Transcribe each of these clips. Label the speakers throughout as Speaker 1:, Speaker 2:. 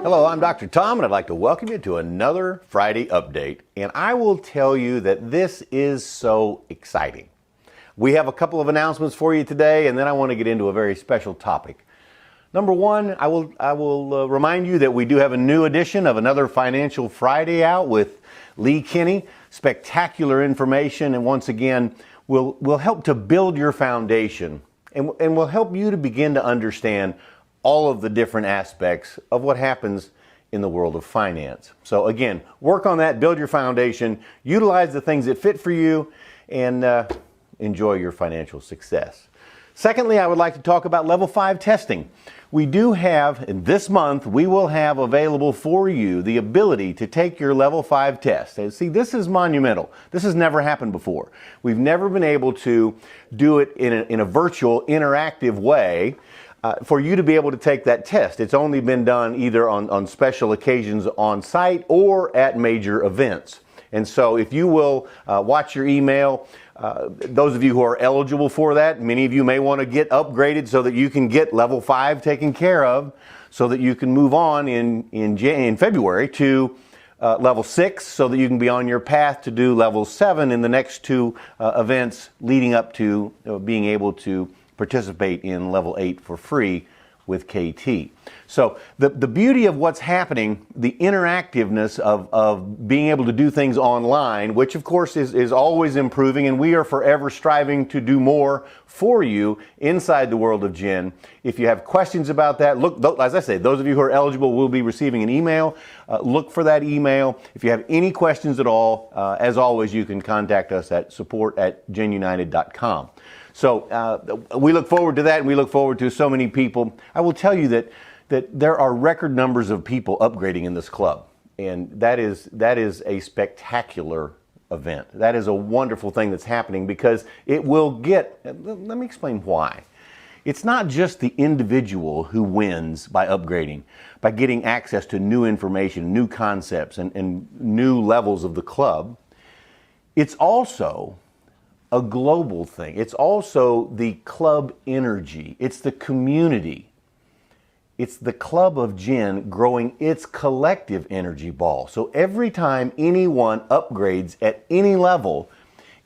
Speaker 1: Hello, I'm Dr. Tom, and I'd like to welcome you to another Friday update. And I will tell you that this is so exciting. We have a couple of announcements for you today, and then I want to get into a very special topic. Number one, I will remind you that we do have a new edition of another Financial Friday out with Lee Kinney. Spectacular information, and once again, will help to build your foundation and will help you to begin to understand all of the different aspects of what happens in the world of finance. So again, work on that, build your foundation, utilize the things that fit for you, and enjoy your financial success. Secondly, I would like to talk about level 5 testing. We do have, in this month, we will have available for you the ability to take your level 5 test. And see, this is monumental. This has never happened before. We've never been able to do it in a virtual, interactive way for you to be able to take that test. It's only been done either on special occasions on site or at major events. And so if you will watch your email, those of you who are eligible for that, many of you may want to get upgraded so that you can get level 5 taken care of, so that you can move on in February to level 6, so that you can be on your path to do level 7 in the next two events leading up to being able to participate in level 8 for free with KT. So the beauty of what's happening, the interactiveness of being able to do things online, which of course is always improving, and we are forever striving to do more for you inside the world of Gen. If you have questions about that, look, as I say, those of you who are eligible will be receiving an email. Look for that email. If you have any questions at all, as always, you can contact us at support@genunited.com. So we look forward to that, and we look forward to so many people. I will tell you that there are record numbers of people upgrading in this club, and that is a spectacular event. That is a wonderful thing that's happening, because it will get, let me explain why. It's not just the individual who wins by upgrading, by getting access to new information, new concepts, and new levels of the club. It's also a global thing. It's also the club energy. It's the community. It's the club of Gen growing its collective energy ball. So every time anyone upgrades at any level,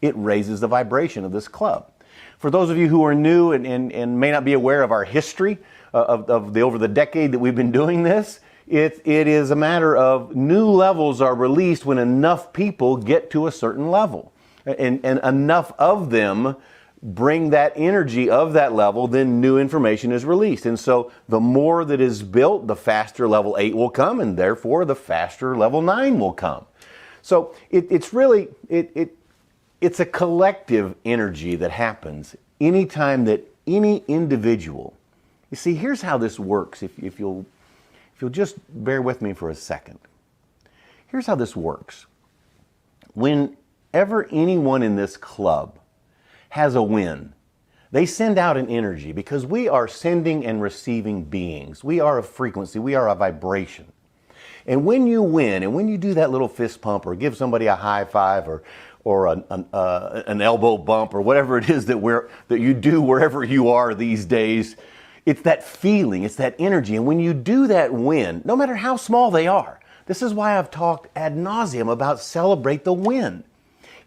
Speaker 1: it raises the vibration of this club. For those of you who are new and may not be aware of our history over the decade that we've been doing this, it is a matter of new levels are released when enough people get to a certain level. And enough of them bring that energy of that level, then new information is released. And so the more that is built, the faster level 8 will come, and therefore the faster level 9 will come. So it's really, it's a collective energy that happens anytime that any individual, you see, here's how this works, if you'll just bear with me for a second. Here's how this works. Whenever anyone in this club has a win, they send out an energy, because we are sending and receiving beings. We are a frequency. We are a vibration. And when you win, and when you do that little fist pump, or give somebody a high five, or an elbow bump, or whatever it is that you do wherever you are these days, it's that feeling, it's that energy. And when you do that win, no matter how small they are, this is why I've talked ad nauseum about celebrate the win.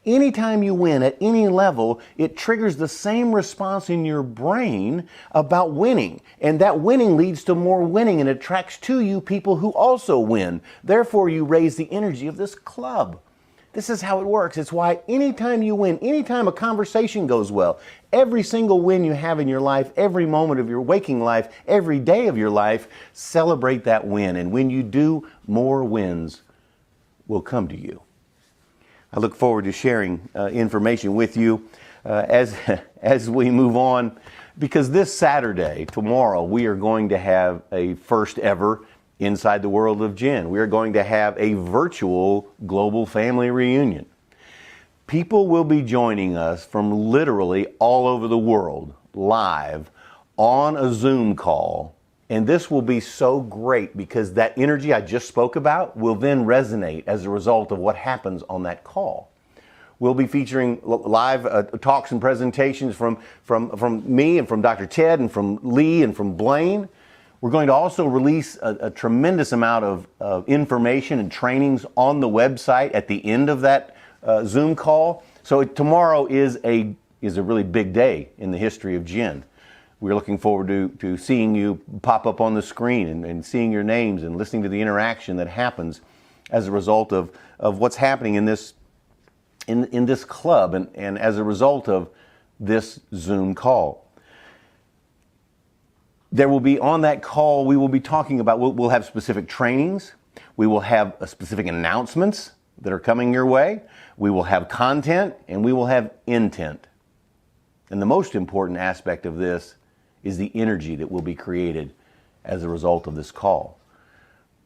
Speaker 1: Anytime you win at any level, it triggers the same response in your brain about winning. And that winning leads to more winning and attracts to you people who also win. Therefore, you raise the energy of this club. This is how it works. It's why anytime you win, anytime a conversation goes well, every single win you have in your life, every moment of your waking life, every day of your life, celebrate that win. And when you do, more wins will come to you. I look forward to sharing information with you as we move on, because this Saturday, tomorrow, we are going to have a first ever Inside the World of Gen. We are going to have a virtual global family reunion. People will be joining us from literally all over the world, live, on a Zoom call. And this will be so great, because that energy I just spoke about will then resonate as a result of what happens on that call. We'll be featuring live talks and presentations from me and from Dr. Ted and from Lee and from Blaine. We're going to also release a tremendous amount of information and trainings on the website at the end of that Zoom call. So tomorrow is a really big day in the history of Gen. We're looking forward to seeing you pop up on the screen and seeing your names and listening to the interaction that happens as a result of what's happening in this club and as a result of this Zoom call. There will be, on that call, we will be talking about, we'll have specific trainings, we will have specific announcements that are coming your way, we will have content, and we will have intent. And the most important aspect of this is the energy that will be created as a result of this call.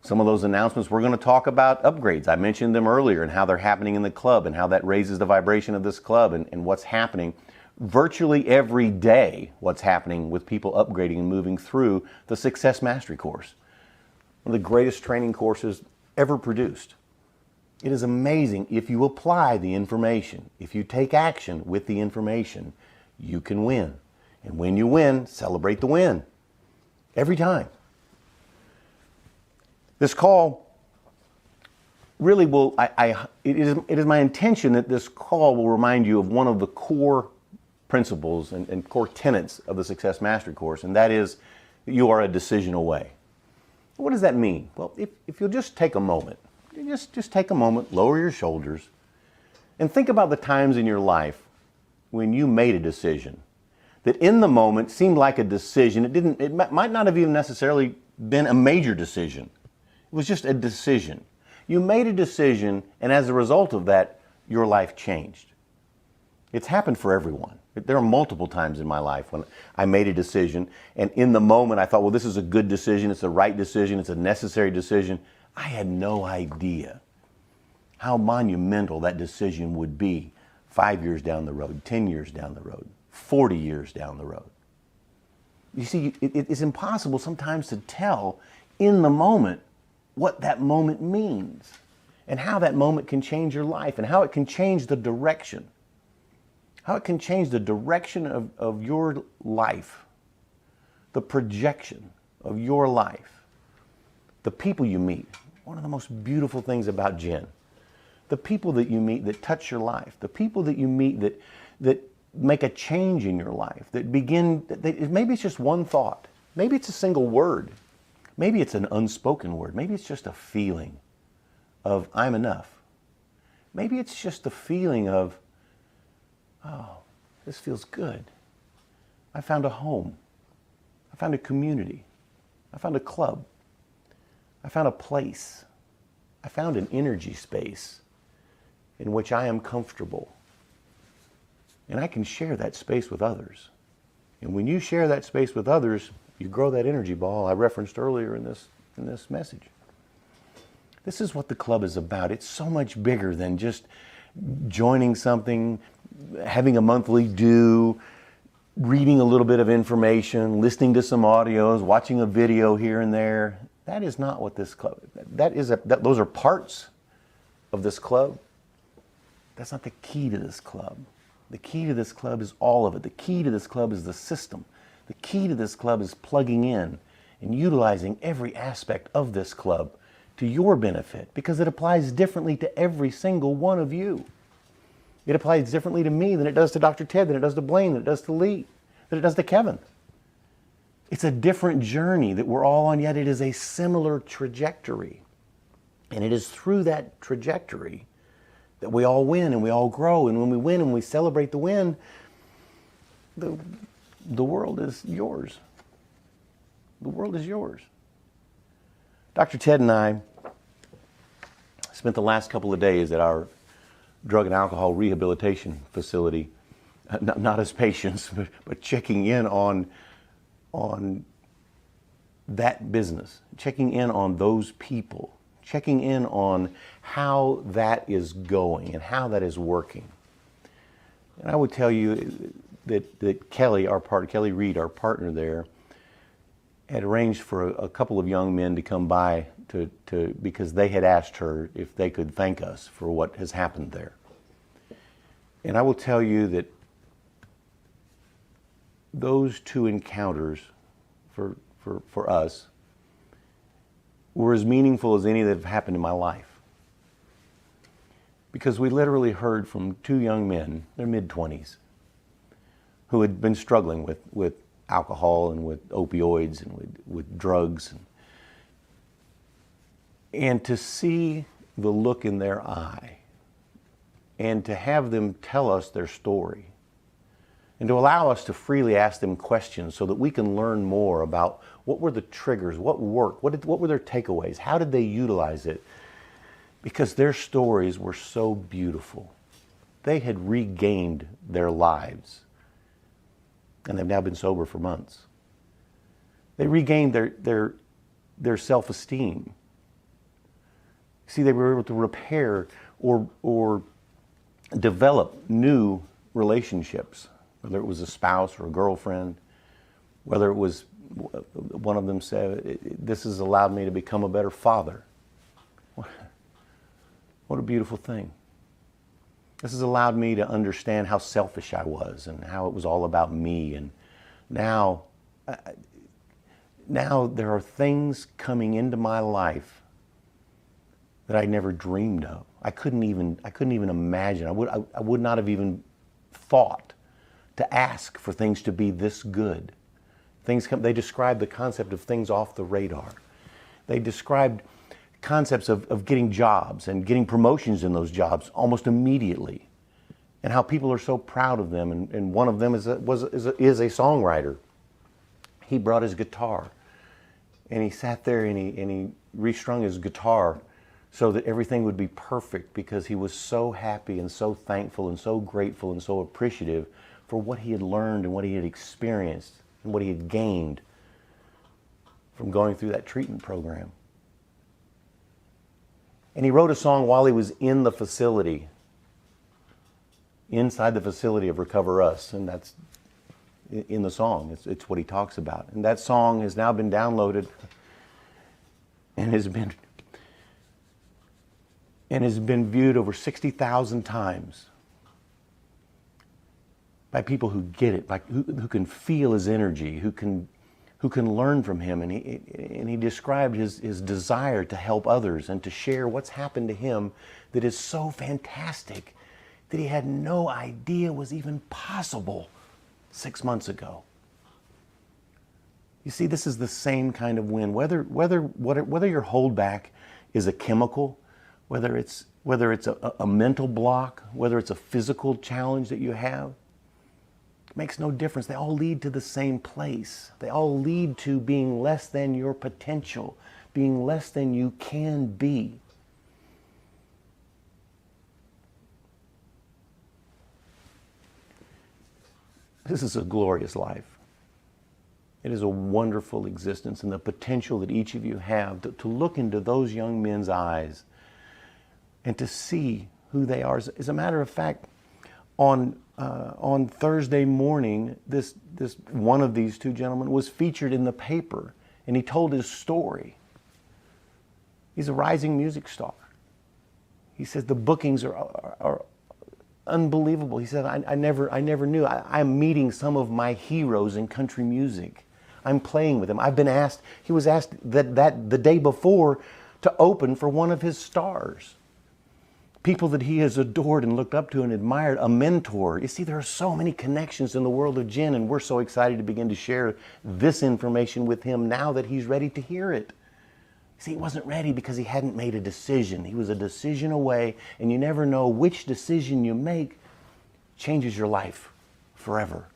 Speaker 1: Some of those announcements, we're going to talk about upgrades. I mentioned them earlier and how they're happening in the club and how that raises the vibration of this club and what's happening virtually every day, what's happening with people upgrading and moving through the Success Mastery course. One of the greatest training courses ever produced. It is amazing if you apply the information, if you take action with the information, you can win. And when you win, celebrate the win. Every time. This call really will, it is my intention that this call will remind you of one of the core principles and core tenets of the Success Mastery course, and that is that you are a decision away. What does that mean? Well, if you'll just take a moment, just take a moment, lower your shoulders, and think about the times in your life when you made a decision that in the moment seemed like a decision. It might not have even necessarily been a major decision. It was just a decision. You made a decision, and as a result of that, your life changed. It's happened for everyone. There are multiple times in my life when I made a decision, and in the moment I thought, well, this is a good decision, it's the right decision, it's a necessary decision. I had no idea how monumental that decision would be 5 years down the road, 10 years down the road, 40 years down the road. You see, it's impossible sometimes to tell in the moment what that moment means and how that moment can change your life and how it can change the direction. How it can change the direction of your life, the projection of your life, the people you meet. One of the most beautiful things about Gen, the people that you meet that touch your life, the people that you meet that make a change in your life, maybe it's just one thought, maybe it's a single word, maybe it's an unspoken word, maybe it's just a feeling of I'm enough. Maybe it's just a feeling of, oh, this feels good. I found a home. I found a community. I found a club. I found a place. I found an energy space in which I am comfortable. And I can share that space with others. And when you share that space with others, you grow that energy ball I referenced earlier in this message. This is what the club is about. It's so much bigger than just joining something, having a monthly due, reading a little bit of information, listening to some audios, watching a video here and there. That is not what this club is. Those are parts of this club. That's not the key to this club. The key to this club is all of it. The key to this club is the system. The key to this club is plugging in and utilizing every aspect of this club to your benefit, because it applies differently to every single one of you. It applies differently to me than it does to Dr. Ted, than it does to Blaine, than it does to Lee, than it does to Kevin. It's a different journey that we're all on, yet it is a similar trajectory. And it is through that trajectory that we all win and we all grow. And when we win and we celebrate the win, the world is yours. The world is yours. Dr. Ted and I spent the last couple of days at our drug and alcohol rehabilitation facility, not as patients, but checking in on that business, checking in on those people, checking in on how that is going and how that is working. And I would tell you that Kelly Reed, our partner there, had arranged for a couple of young men to come by because they had asked her if they could thank us for what has happened there. And I will tell you that those two encounters, for for us were as meaningful as any that have happened in my life. Because we literally heard from two young men, their mid-20s, who had been struggling with alcohol and with opioids and with drugs. And to see the look in their eye and to have them tell us their story and to allow us to freely ask them questions so that we can learn more about what were the triggers, what worked, what were their takeaways, how did they utilize it? Because their stories were so beautiful. They had regained their lives, and they've now been sober for months. They regained their self-esteem. See, they were able to repair or develop new relationships, whether it was a spouse or a girlfriend, whether it was, one of them said, this has allowed me to become a better father. What a beautiful thing. This has allowed me to understand how selfish I was and how it was all about me. And now there are things coming into my life that I never dreamed of. I couldn't even imagine. I would not have even thought to ask for things to be this good. They described the concept of things off the radar. They described concepts of getting jobs and getting promotions in those jobs almost immediately, and how people are so proud of them. And one of them is a songwriter. He brought his guitar, and he sat there and he restrung his guitar so that everything would be perfect, because he was so happy and so thankful and so grateful and so appreciative for what he had learned and what he had experienced and what he had gained from going through that treatment program. And he wrote a song while he was in the facility, inside the facility of Recover Us, and that's in the song. It's what he talks about. And that song has now been downloaded and has been viewed over 60,000 times by people who get it, who can feel his energy, who can learn from him. And he described his desire to help others and to share what's happened to him that is so fantastic that he had no idea was even possible 6 months ago. You see, this is the same kind of win. Whether your holdback is a chemical, whether it's a mental block, whether it's a physical challenge that you have, it makes no difference. They all lead to the same place. They all lead to being less than your potential, being less than you can be. This is a glorious life. It is a wonderful existence, and the potential that each of you have to look into those young men's eyes and to see who they are. As a matter of fact, on Thursday morning, this one of these two gentlemen was featured in the paper, and he told his story. He's a rising music star. He says the bookings are unbelievable. He said, I never knew. I'm meeting some of my heroes in country music. I'm playing with them. He was asked that the day before to open for one of his stars. People that he has adored and looked up to and admired, a mentor. You see, there are so many connections in the world of gin, and we're so excited to begin to share this information with him now that he's ready to hear it. See, he wasn't ready because he hadn't made a decision. He was a decision away, and you never know which decision you make changes your life forever.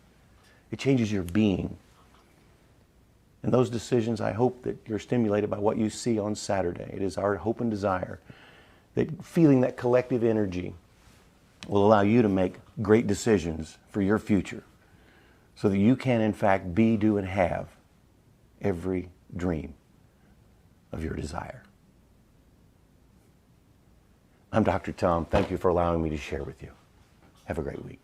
Speaker 1: It changes your being. And those decisions, I hope that you're stimulated by what you see on Saturday. It is our hope and desire that feeling that collective energy will allow you to make great decisions for your future so that you can, in fact, be, do, and have every dream of your desire. I'm Dr. Tom. Thank you for allowing me to share with you. Have a great week.